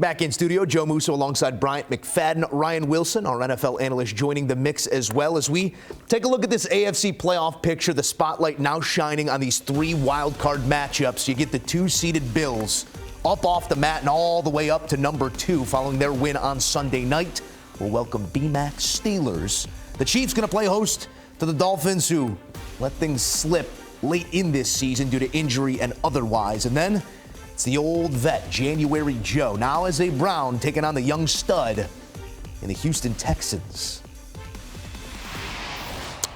Back in studio, Joe Musso alongside Bryant McFadden, Ryan Wilson, our NFL analyst, joining the mix as well as we take a look at this AFC playoff picture. The spotlight now shining on these three wild card matchups. You get the two-seeded Bills up off the mat and all the way up to number 2 following their win on Sunday night. We'll welcome BMAC's Steelers. The Chiefs going to play host to the Dolphins, who let things slip late in this season due to injury and otherwise. And then it's the old vet, January Joe, now as a Brown, taking on the young stud in the Houston Texans.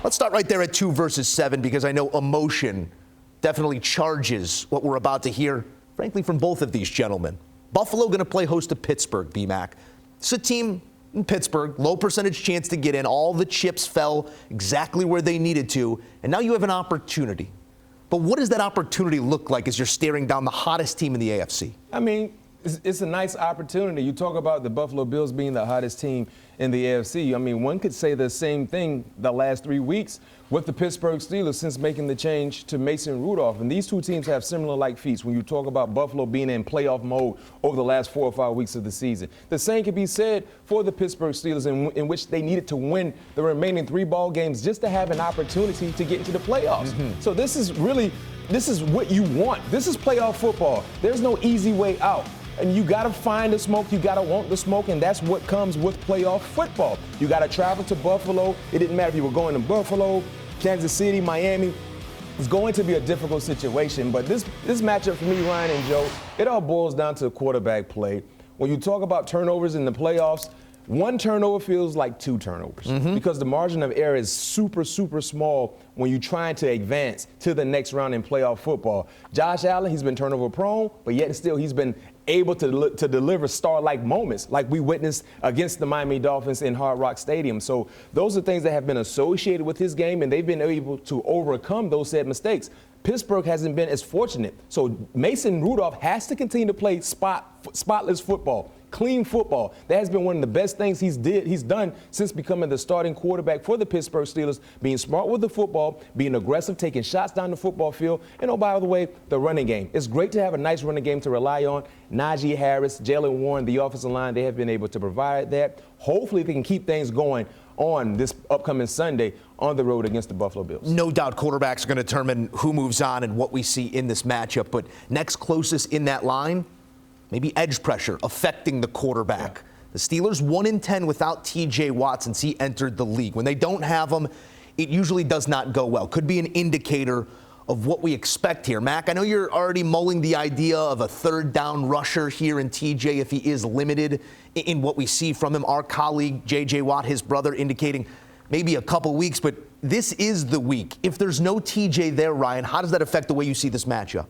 Let's start right there at 2 versus 7, because I know emotion definitely charges what we're about to hear, frankly, from both of these gentlemen. Buffalo going to play host to Pittsburgh, BMAC. It's a team in Pittsburgh, low percentage chance to get in. All the chips fell exactly where they needed to, and now you have an opportunity. But what does that opportunity look like as you're staring down the hottest team in the AFC? I mean, it's a nice opportunity. You talk about the Buffalo Bills being the hottest team in the AFC. I mean, one could say the same thing the last 3 weeks with the Pittsburgh Steelers since making the change to Mason Rudolph. And these two teams have similar-like feats when you talk about Buffalo being in playoff mode over the last 4 or 5 weeks of the season. The same can be said for the Pittsburgh Steelers, in which they needed to win the remaining 3 ball games just to have an opportunity to get into the playoffs. So this is what you want. This is playoff football. There's no easy way out. And you got to find the smoke. You got to want the smoke, and that's what comes with playoff football. You got to travel to Buffalo. It didn't matter if you were going to Buffalo, Kansas City, Miami. It's going to be a difficult situation. But this matchup for me, Ryan and Joe, it all boils down to quarterback play. When you talk about turnovers in the playoffs, 1 turnover feels like 2 turnovers because the margin of error is super, super small when you're trying to advance to the next round in playoff football. Josh Allen, he's been turnover prone, but yet still he's been able to deliver star-like moments like we witnessed against the Miami Dolphins in Hard Rock Stadium. So those are things that have been associated with his game, and they've been able to overcome those said mistakes. Pittsburgh hasn't been as fortunate. So Mason Rudolph has to continue to play spotless football, clean football. That has been one of the best things he's done since becoming the starting quarterback for the Pittsburgh Steelers, being smart with the football, being aggressive, taking shots down the football field, and oh, by the way, the running game. It's great to have a nice running game to rely on. Najee Harris, Jalen Warren, the offensive line, they have been able to provide that. Hopefully they can keep things going on this upcoming Sunday on the road against the Buffalo Bills. No doubt quarterbacks are going to determine who moves on and what we see in this matchup. But next closest in that line, maybe edge pressure affecting the quarterback. Yeah. The Steelers 1-10 without T.J. Watt since he entered the league. When they don't have him, it usually does not go well. Could be an indicator of what we expect here. Mac, I know you're already mulling the idea of a third down rusher here in TJ if he is limited in what we see from him. Our colleague, J.J. Watt, his brother, indicating maybe a couple weeks, but this is the week. If there's no TJ there, Ryan, how does that affect the way you see this matchup?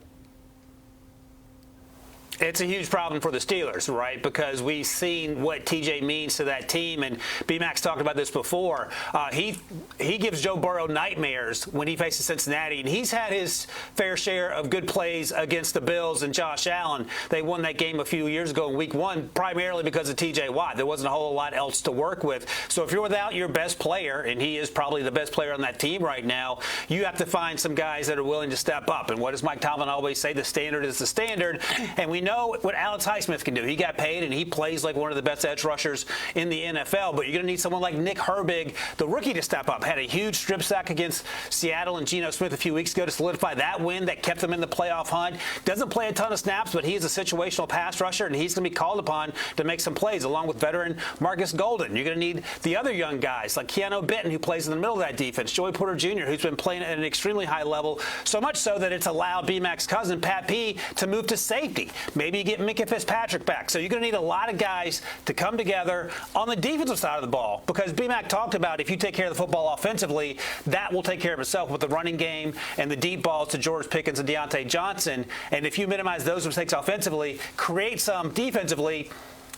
It's a huge problem for the Steelers, right? Because we've seen what TJ means to that team, and B-Mac's talked about this before. He gives Joe Burrow nightmares when he faces Cincinnati, and he's had his fair share of good plays against the Bills and Josh Allen. They won that game a few years ago in Week 1, primarily because of TJ Watt. There wasn't a whole lot else to work with. So if you're without your best player, and he is probably the best player on that team right now, you have to find some guys that are willing to step up. And what does Mike Tomlin always say? The standard is the standard, and we know what Alex Highsmith can do. He got paid, and he plays like one of the best edge rushers in the NFL. But you're going to need someone like Nick Herbig, the rookie, to step up. Had a huge strip sack against Seattle and Geno Smith a few weeks ago to solidify that win that kept them in the playoff hunt. Doesn't play a ton of snaps, but he is a situational pass rusher, and he's going to be called upon to make some plays, along with veteran Marcus Golden. You're going to need the other young guys like Keanu Benton, who plays in the middle of that defense, Joey Porter Jr., who's been playing at an extremely high level, so much so that it's allowed B-Mac's cousin, Pat P., to move to safety. Maybe you get Micah Fitzpatrick back. So you're going to need a lot of guys to come together on the defensive side of the ball, because B-Mac talked about if you take care of the football offensively, that will take care of itself with the running game and the deep balls to George Pickens and Deontay Johnson. And if you minimize those mistakes offensively, create some defensively,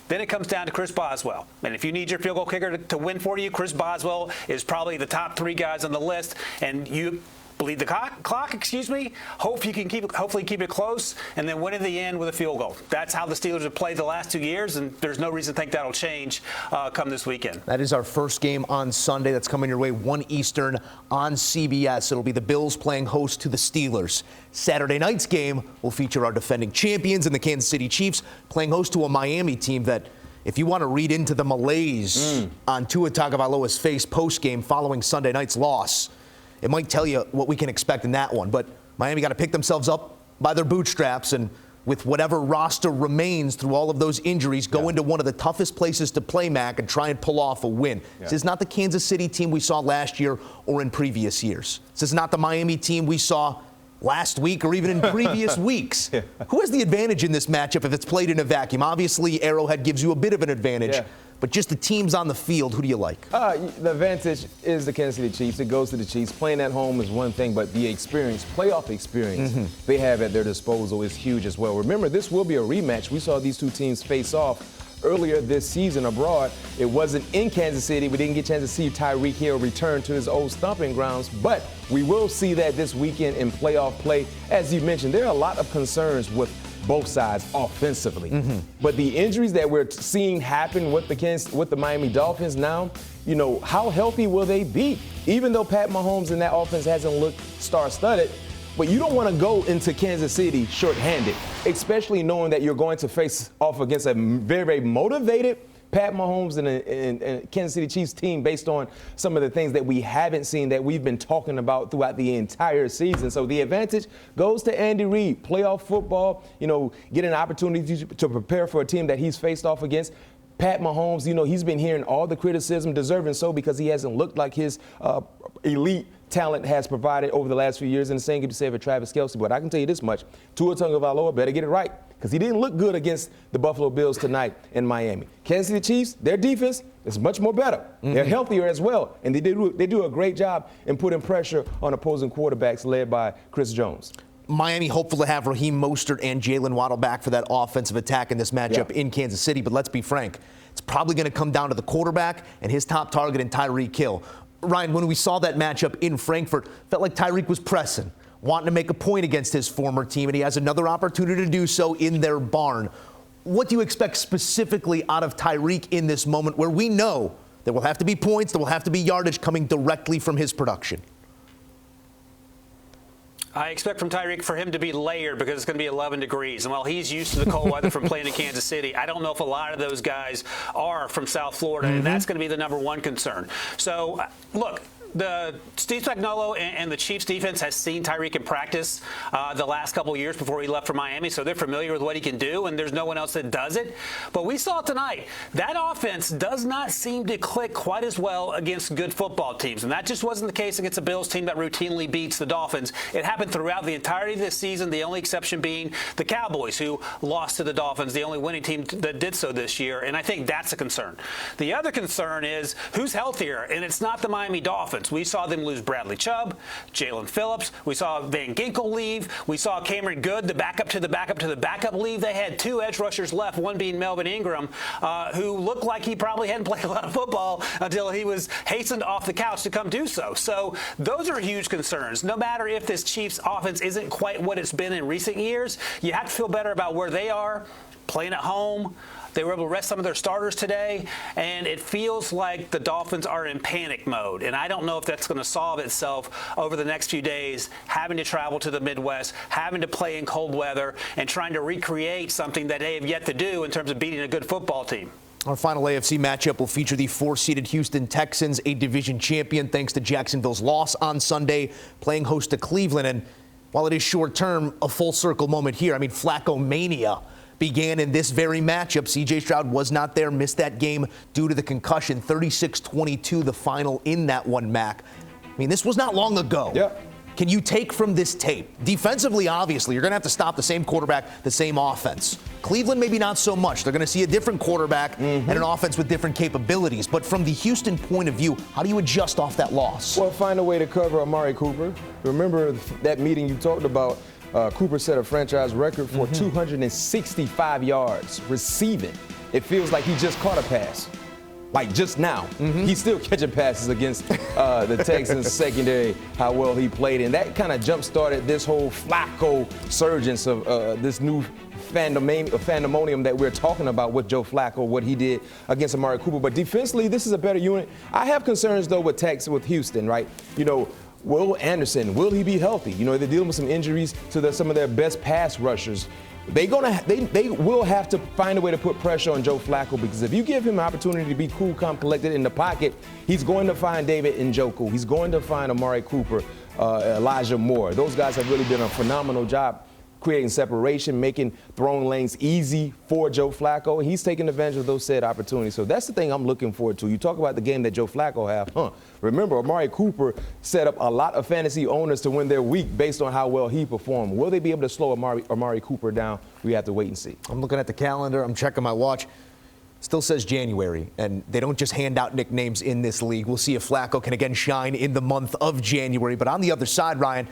then it comes down to Chris Boswell. And if you need your field goal kicker to win for you, Chris Boswell is probably the top 3 guys on the list. And bleed the clock, hopefully keep it close, and then win in the end with a field goal. That's how the Steelers have played the last 2 years, and there's no reason to think that'll change come this weekend. That is our first game on Sunday. That's coming your way 1 Eastern on CBS. It'll be the Bills playing host to the Steelers. Saturday night's game will feature our defending champions and the Kansas City Chiefs playing host to a Miami team that, if you want to read into the malaise on Tua Tagovailoa's face post-game following Sunday night's loss, it might tell you what we can expect in that one. But Miami got to pick themselves up by their bootstraps, and with whatever roster remains through all of those injuries, go into one of the toughest places to play, Mac, and try and pull off a win. This is not the Kansas City team we saw last year or in previous years. This is not the Miami team we saw last week or even in previous weeks. Who has the advantage in this matchup if it's played in a vacuum? Obviously, Arrowhead gives you a bit of an advantage. But just the teams on the field, who do you like? The advantage is the Kansas City Chiefs. It goes to the Chiefs. Playing at home is one thing, but the experience, playoff experience they have at their disposal is huge as well. Remember, this will be a rematch. We saw these two teams face off earlier this season abroad. It wasn't in Kansas City. We didn't get a chance to see Tyreek Hill return to his old stomping grounds, but we will see that this weekend in playoff play. As you mentioned, there are a lot of concerns with both sides offensively. But the injuries that we're seeing happen with the Miami Dolphins now, how healthy will they be? Even though Pat Mahomes and that offense hasn't looked star-studded, but you don't want to go into Kansas City short-handed, especially knowing that you're going to face off against a very, very motivated Pat Mahomes and Kansas City Chiefs team based on some of the things that we haven't seen that we've been talking about throughout the entire season. So the advantage goes to Andy Reid. Playoff football, get an opportunity to prepare for a team that he's faced off against. Pat Mahomes, he's been hearing all the criticism, deserving so, because he hasn't looked like his elite talent has provided over the last few years, and the same can be said for Travis Kelce. But I can tell you this much, Tua Tagovailoa better get it right, because he didn't look good against the Buffalo Bills tonight in Miami. Kansas City Chiefs, their defense is much more better. They're healthier as well, and they do a great job in putting pressure on opposing quarterbacks led by Chris Jones. Miami hopeful to have Raheem Mostert and Jalen Waddle back for that offensive attack in this matchup in Kansas City. But let's be frank, it's probably going to come down to the quarterback and his top target in Tyreek Hill. Ryan, when we saw that matchup in Frankfurt, felt like Tyreek was pressing, wanting to make a point against his former team, and he has another opportunity to do so in their barn. What do you expect specifically out of Tyreek in this moment where we know there will have to be points, there will have to be yardage coming directly from his production? I expect from Tyreek for him to be layered because it's going to be 11 degrees. And while he's used to the cold weather from playing in Kansas City, I don't know if a lot of those guys are from South Florida, and that's going to be the number one concern. So, look, the Steve Spagnuolo and the Chiefs defense has seen Tyreek in practice the last couple of years before he left for Miami, so they're familiar with what he can do, and there's no one else that does it. But we saw tonight, that offense does not seem to click quite as well against good football teams, and that just wasn't the case against a Bills team that routinely beats the Dolphins. It happened throughout the entirety of this season, the only exception being the Cowboys, who lost to the Dolphins, the only winning team that did so this year, and I think that's a concern. The other concern is who's healthier, and it's not the Miami Dolphins. We saw them lose Bradley Chubb, Jalen Phillips. We saw Van Ginkel leave. We saw Cameron Good, the backup to the backup to the backup, leave. They had two edge rushers left, one being Melvin Ingram, who looked like he probably hadn't played a lot of football until he was hastened off the couch to come do so. So those are huge concerns. No matter if this Chiefs offense isn't quite what it's been in recent years, you have to feel better about where they are, playing at home. They were able to rest some of their starters today, and it feels like the Dolphins are in panic mode. And I don't know if that's going to solve itself over the next few days, having to travel to the Midwest, having to play in cold weather, and trying to recreate something that they have yet to do in terms of beating a good football team. Our final AFC matchup will feature the 4-seeded Houston Texans, a division champion thanks to Jacksonville's loss on Sunday, playing host to Cleveland. And while it is short-term, a full-circle moment here. I mean, Flacco mania began in this very matchup. C.J. Stroud was not there, missed that game due to the concussion. 36-22, the final in that one, Mac. I mean, this was not long ago. Can you take from this tape? Defensively, obviously, you're going to have to stop the same quarterback, the same offense. Cleveland, maybe not so much. They're going to see a different quarterback and an offense with different capabilities. But from the Houston point of view, how do you adjust off that loss? Well, find a way to cover Amari Cooper. Remember that meeting you talked about? Cooper set a franchise record for 265 yards receiving. It feels like he just caught a pass. like just now. He's still catching passes against the Texans secondary, how well he played. And that kind of jump-started this whole Flacco surgence of this new pandemonium that we're talking about with Joe Flacco, what he did against Amari Cooper. But defensively, this is a better unit. I have concerns, though, with Houston, right? You know, Will Anderson, will he be healthy? You know, they're dealing with some injuries to some of their best pass rushers. They will have to find a way to put pressure on Joe Flacco, because if you give him an opportunity to be cool, calm, collected in the pocket, he's going to find David Njoku. He's going to find Amari Cooper, Elijah Moore. Those guys have really done a phenomenal job creating separation, making throwing lanes easy for Joe Flacco. He's taking advantage of those said opportunities. So that's the thing I'm looking forward to. You talk about the game that Joe Flacco have. Remember, Amari Cooper set up a lot of fantasy owners to win their week based on how well he performed. Will they be able to slow Amari Cooper down? We have to wait and see. I'm looking at the calendar. I'm checking my watch. Still says January, and they don't just hand out nicknames in this league. We'll see if Flacco can again shine in the month of January. But on the other side, Ryan,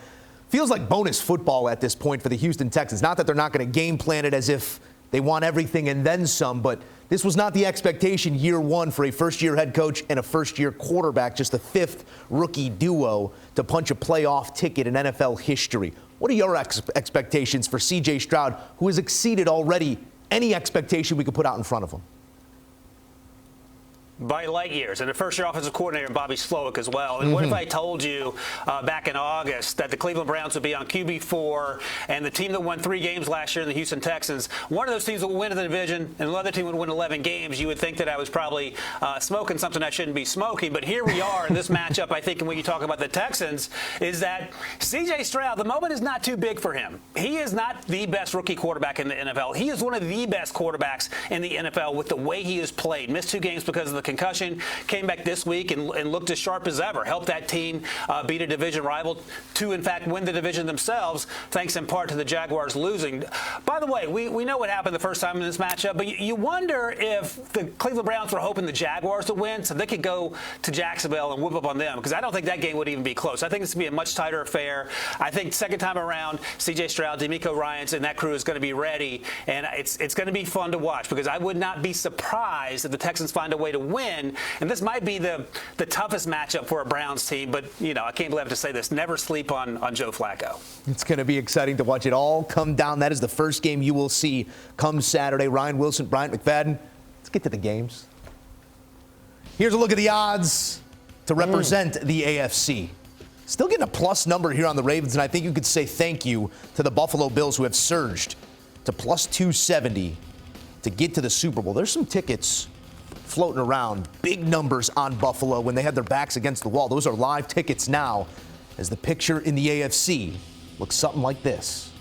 feels like bonus football at this point for the Houston Texans. Not that they're not going to game plan it as if they want everything and then some, but this was not the expectation year one for a first-year head coach and a first-year quarterback, just the fifth rookie duo to punch a playoff ticket in NFL history. What are your expectations for C.J. Stroud, who has exceeded already any expectation we could put out in front of him? By light years, and the first-year offensive coordinator, Bobby Slowick, as well. And what if I told you back in August that the Cleveland Browns would be on QB4, and the team that won 3 games last year, the Houston Texans, one of those teams would win the division, and the other team would win 11 games? You would think that I was probably smoking something I shouldn't be smoking. But here we are in this matchup. I think when you talk about the Texans, is that C.J. Stroud, the moment is not too big for him. He is not the best rookie quarterback in the NFL. He is one of the best quarterbacks in the NFL with the way he has played. Missed 2 games because of the concussion, came back this week and looked as sharp as ever. Helped that team beat a division rival to, in fact, win the division themselves, thanks in part to the Jaguars losing. By the way, we know what happened the first time in this matchup, but you wonder if the Cleveland Browns were hoping the Jaguars to win so they could go to Jacksonville and whoop up on them, because I don't think that game would even be close. I think this would be a much tighter affair. I think second time around, C.J. Stroud, DeMeco Ryans, and that crew is going to be ready, and it's going to be fun to watch, because I would not be surprised if the Texans find a way to win. And this might be the toughest matchup for a Browns team, but, you know, I can't believe I have to say this. Never sleep on Joe Flacco. It's going to be exciting to watch it all come down. That is the first game you will see come Saturday. Ryan Wilson, Bryant McFadden. Let's get to the games. Here's a look at the odds to represent the AFC. Still getting a plus number here on the Ravens, and I think you could say thank you to the Buffalo Bills, who have surged to plus 270 to get to the Super Bowl. There's some tickets floating around, big numbers on Buffalo when they had their backs against the wall. Those are live tickets now, as the picture in the AFC looks something like this.